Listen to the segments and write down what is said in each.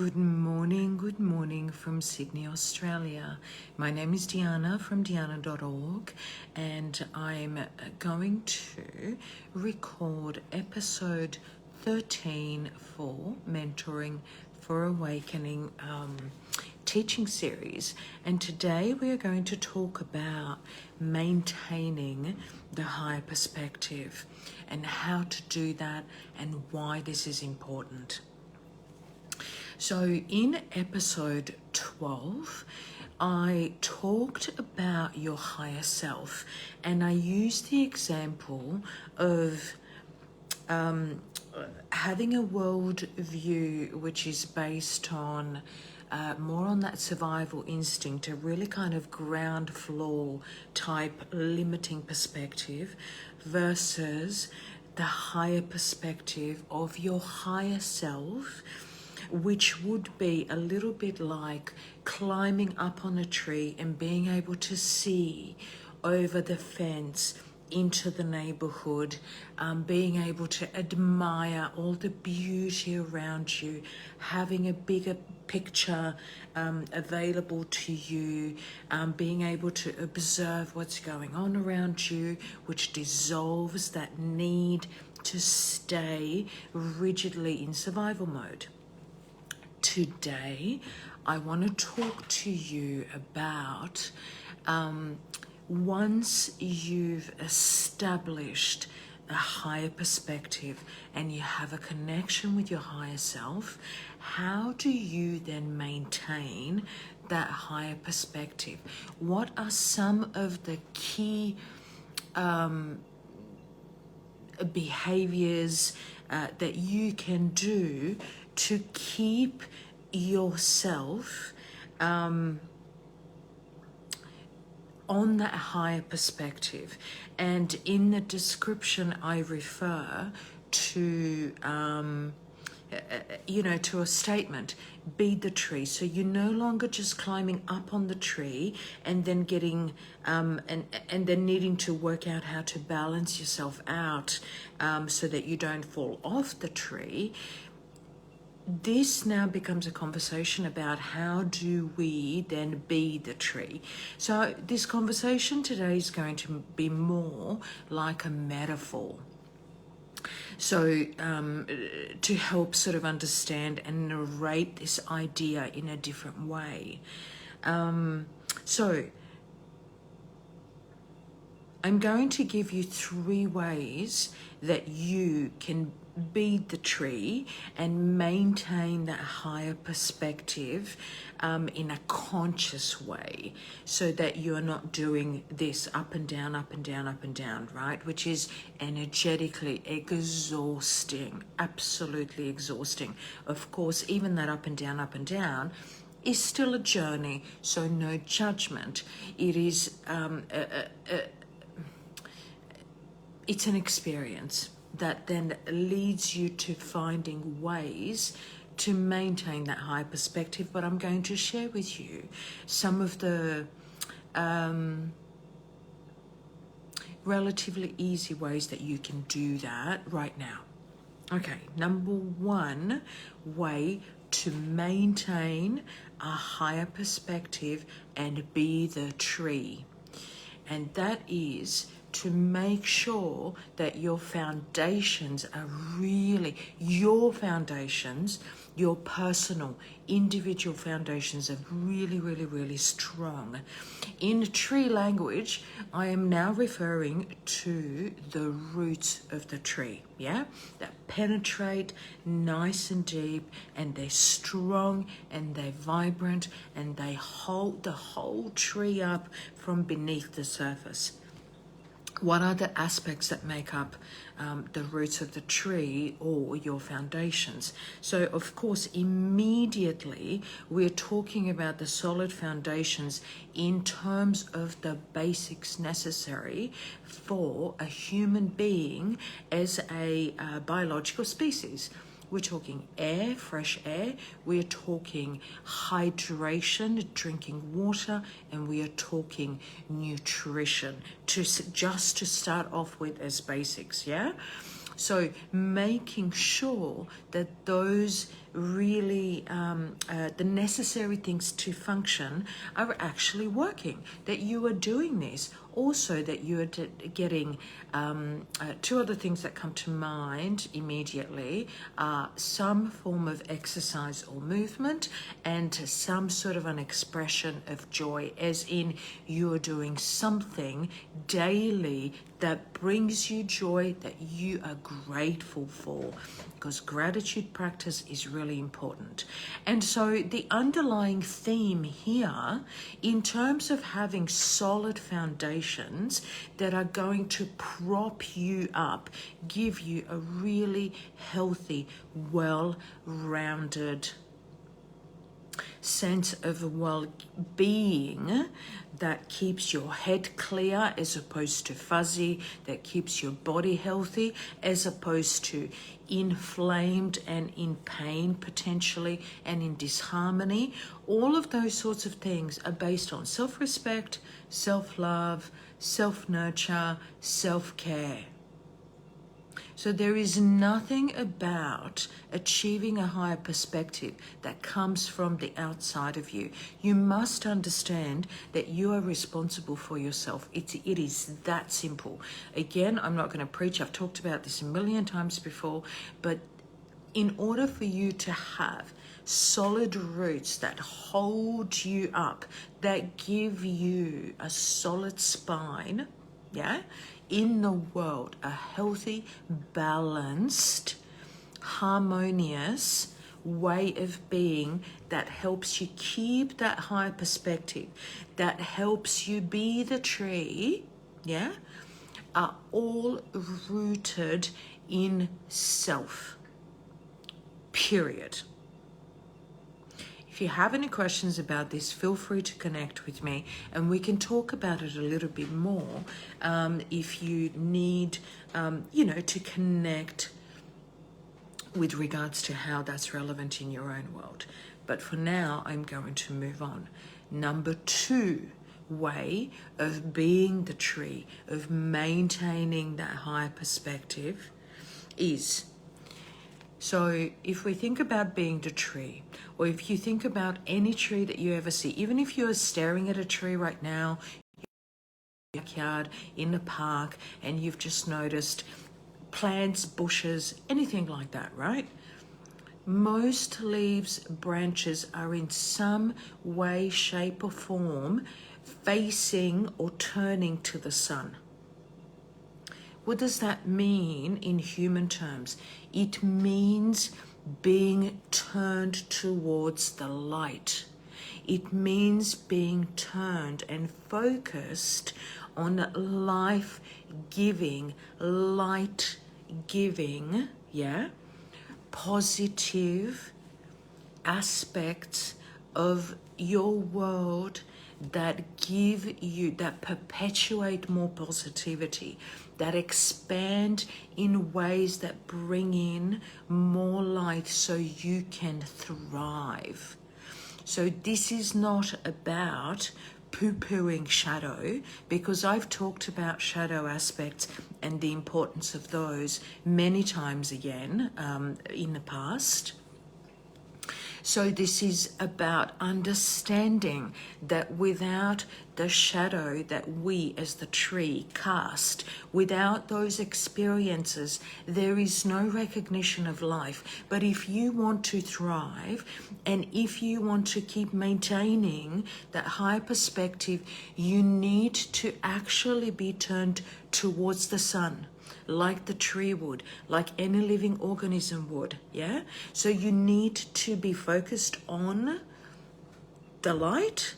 Good morning from Sydney, Australia. My name is Diana from diana.org, and I'm going to record episode 13 for Mentoring for Awakening teaching series. And today we are going to talk about maintaining the higher perspective and how to do that and why this is important. So in episode 12, I talked about your higher self, and I used the example of having a world view which is based on more on that survival instinct, a really kind of ground floor type limiting perspective, versus the higher perspective of your higher self, which would be a little bit like climbing up on a tree and being able to see over the fence into the neighborhood, being able to admire all the beauty around you, having a bigger picture available to you, being able to observe what's going on around you, which dissolves that need to stay rigidly in survival mode. Today, I want to talk to you about once you've established a higher perspective and you have a connection with your higher self, how do you then maintain that higher perspective? What are some of the key behaviors that you can do to keep yourself on that higher perspective? And in the description, I refer to to a statement: be the tree. So you're no longer just climbing up on the tree and then getting and then needing to work out how to balance yourself out so that you don't fall off the tree. This now becomes a conversation about how do we then be the tree. So this conversation today is going to be more like a metaphor. So to help sort of understand and narrate this idea in a different way. So I'm going to give you 3 ways that you can be the tree and maintain that higher perspective in a conscious way, so that you're not doing this up and down, up and down, up and down, right? Which is energetically exhausting, absolutely exhausting. Of course, even that up and down is still a journey, so no judgment. It is it's an experience that then leads you to finding ways to maintain that high perspective. But I'm going to share with you some of the relatively easy ways that you can do that right now. Okay, number 1 way to maintain a higher perspective and be the tree, and that is to make sure that your foundations are really, your foundations, your personal, individual foundations are really strong. In tree language, I am now referring to the roots of the tree, yeah? That penetrate nice and deep, and they're strong and they're vibrant, and they hold the whole tree up from beneath the surface. What are the aspects that make up the roots of the tree or your foundations? So, of course, immediately we're talking about the solid foundations in terms of the basics necessary for a human being as a biological species. We're talking air, fresh air. We're talking hydration, drinking water, and we are talking nutrition, just to start off with as basics, yeah? So making sure that those really the necessary things to function are actually working, that you are doing this. Also, that you are getting two other things that come to mind immediately are some form of exercise or movement, and some sort of an expression of joy, as in you're doing something daily that brings you joy, that you are grateful for, because gratitude practice is really important. And so the underlying theme here, in terms of having solid foundations that are going to prop you up, give you a really healthy, well-rounded sense of well-being that keeps your head clear as opposed to fuzzy, that keeps your body healthy as opposed to inflamed and in pain potentially and in disharmony. All of those sorts of things are based on self-respect, self-love, self-nurture, self-care. So there is nothing about achieving a higher perspective that comes from the outside of you. You must understand that you are responsible for yourself. It is that simple. Again, I'm not going to preach. I've talked about this a million times before, but in order for you to have solid roots that hold you up, that give you a solid spine, yeah, in the world, a healthy, balanced, harmonious way of being that helps you keep that high perspective, that helps you be the tree, yeah, are all rooted in self, period. If you have any questions about this, feel free to connect with me and we can talk about it a little bit more. If you need, to connect with regards to how that's relevant in your own world. But for now, I'm going to move on. Number 2 way of being the tree, of maintaining that higher perspective is, so if we think about being the tree, or if you think about any tree that you ever see, even if you're staring at a tree right now, in your backyard, in the park, and you've just noticed plants, bushes, anything like that, right? Most leaves, branches are in some way, shape, or form facing or turning to the sun. What does that mean in human terms? It means being turned towards the light. It means being turned and focused on life-giving, light-giving, yeah, positive aspects of your world that give you, that perpetuate more positivity, that expand in ways that bring in more light so you can thrive. So this is not about poo-pooing shadow, because I've talked about shadow aspects and the importance of those many times again in the past. So this is about understanding that without the shadow that we as the tree cast, without those experiences, there is no recognition of life. But if you want to thrive, and if you want to keep maintaining that high perspective, you need to actually be turned towards the sun, like the tree would, like any living organism would, yeah? So you need to be focused on the light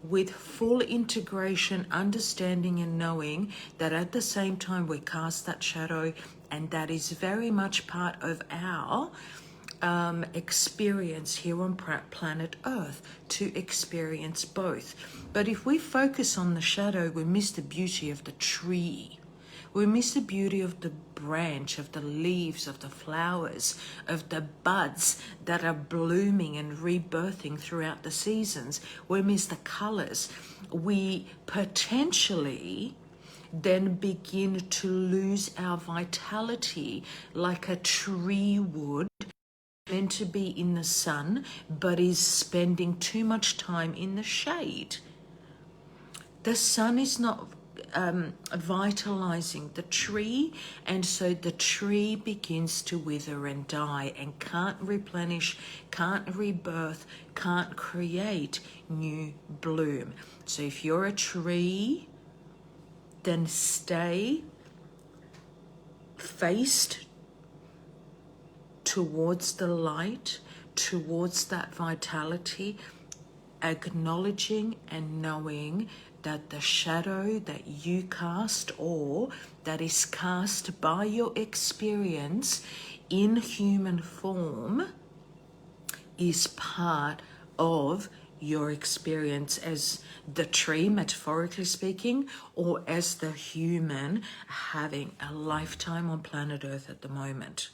with full integration, understanding and knowing that at the same time we cast that shadow, and that is very much part of our experience here on planet Earth, to experience both. But if we focus on the shadow, we miss the beauty of the tree. We miss the beauty of the branch, of the leaves, of the flowers, of the buds that are blooming and rebirthing throughout the seasons. We miss the colors. We potentially then begin to lose our vitality like a tree would meant to be in the sun but is spending too much time in the shade. The sun is not vitalizing the tree, and so the tree begins to wither and die and can't replenish, can't rebirth, can't create new bloom. So if you're a tree, then stay faced towards the light, towards that vitality, acknowledging and knowing that the shadow that you cast, or that is cast by your experience in human form, is part of your experience as the tree, metaphorically speaking, or as the human having a lifetime on planet Earth at the moment.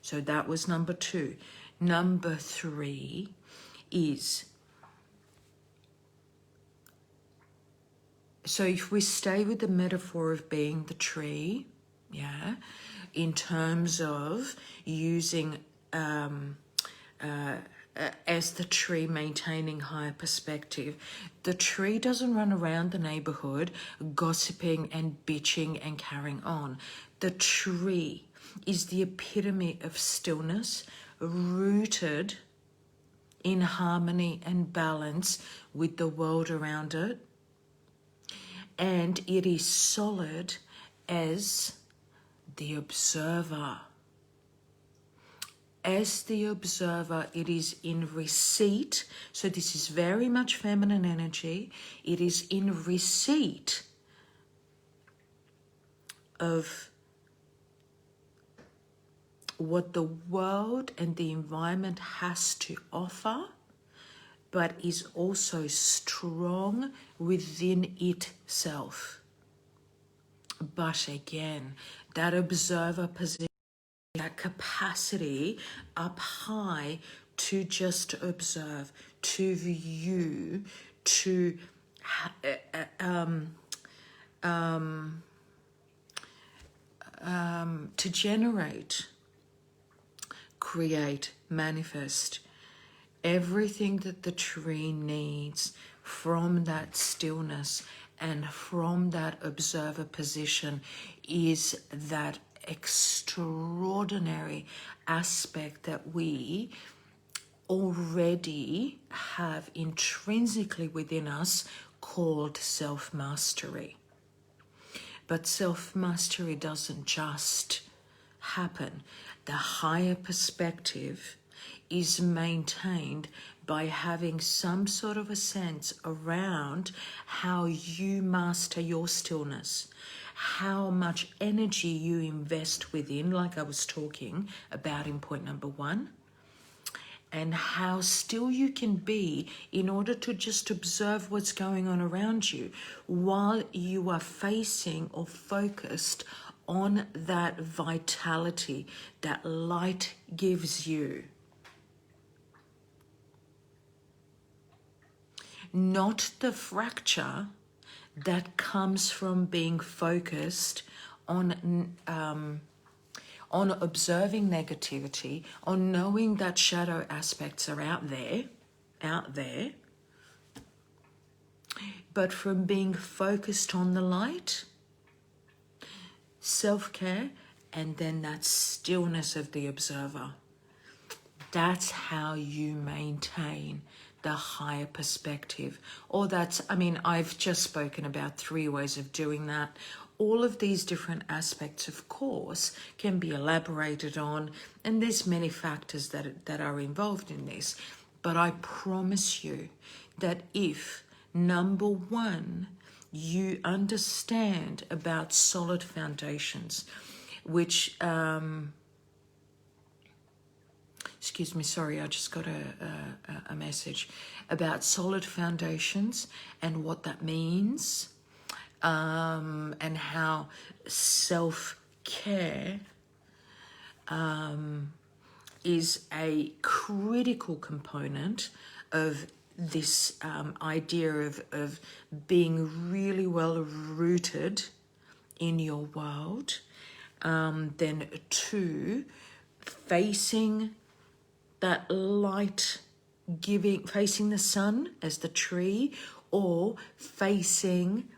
So that was number 2. Number 3 is, so if we stay with the metaphor of being the tree, yeah, in terms of using as the tree maintaining higher perspective, the tree doesn't run around the neighborhood gossiping and bitching and carrying on. The tree is the epitome of stillness, rooted in harmony and balance with the world around it. And it is solid as the observer. As the observer, it is in receipt. So this is very much feminine energy. It is in receipt of what the world and the environment has to offer, but is also strong within itself. But again, that observer position, that capacity up high to just observe, to view, to generate, create, manifest everything that the tree needs from that stillness and from that observer position is that extraordinary aspect that we already have intrinsically within us called self-mastery. But self-mastery doesn't just happen. The higher perspective is maintained by having some sort of a sense around how you master your stillness, how much energy you invest within, like I was talking about in point number 1, and how still you can be in order to just observe what's going on around you while you are facing or focused on that vitality that light gives you. Not the fracture that comes from being focused on observing negativity, on knowing that shadow aspects are out there, but from being focused on the light, self-care, and then that stillness of the observer. That's how you maintain the higher perspective. Or that's, I mean, I've just spoken about 3 ways of doing that. All of these different aspects, of course, can be elaborated on, and there's many factors that are involved in this. But I promise you that if, number 1, you understand about solid foundations, which excuse me, sorry, I just got a message about solid foundations and what that means, and how self-care is a critical component of this idea of being really well rooted in your world. Then 2, facing that light facing the sun as the tree, or facing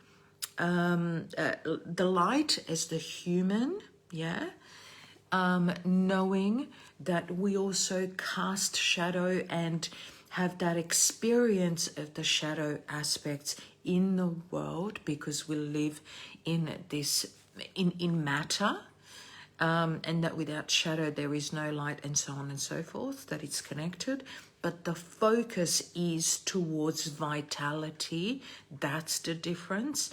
the light as the human, yeah? Knowing that we also cast shadow and have that experience of the shadow aspects in the world, because we live in this, in matter, and that without shadow there is no light, and so on and so forth, that it's connected. But the focus is towards vitality. That's the difference.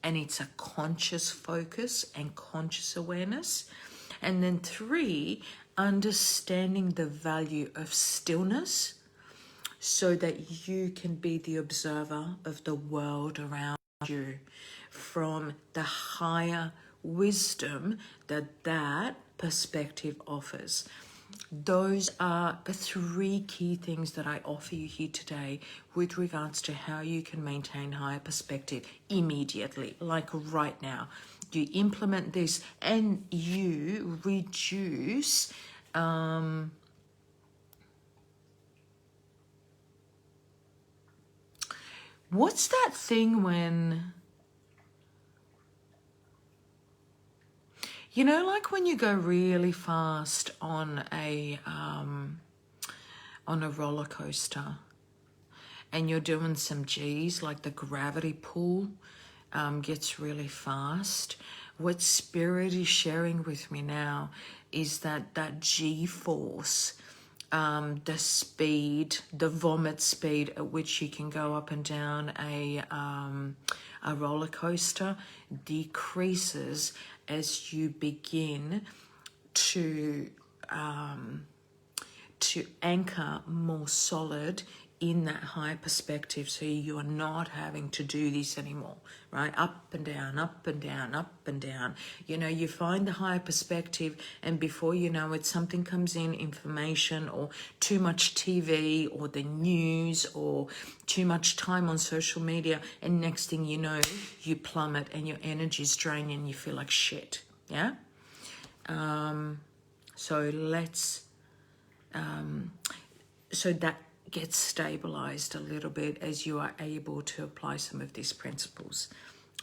And it's a conscious focus and conscious awareness. And then 3, understanding the value of stillness, so that you can be the observer of the world around you from the higher wisdom that perspective offers. Those are the 3 key things that I offer you here today with regards to how you can maintain higher perspective immediately, like right now. You implement this and you reduce what's that thing when, you know, like when you go really fast on a roller coaster and you're doing some G's, like the gravity pull gets really fast. What Spirit is sharing with me now is that G force, the speed, the vomit speed at which you can go up and down a roller coaster, decreases as you begin to anchor more solid in that higher perspective, so you are not having to do this anymore, right? Up and down, up and down, up and down. You know, you find the higher perspective, and before you know it, something comes in, information, or too much TV, or the news, or too much time on social media, and next thing you know, you plummet and your energy's drained and you feel like shit, yeah? So let's... so that gets stabilized a little bit as you are able to apply some of these principles.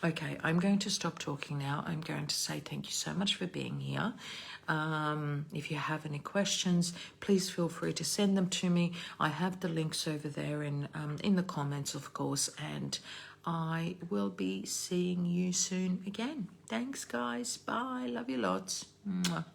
Okay, I'm going to stop talking now. I'm going to say thank you so much for being here. If you have any questions, please feel free to send them to me. I have the links over there in the comments, of course, and I will be seeing you soon again. Thanks, guys. Bye. Love you lots. Mwah.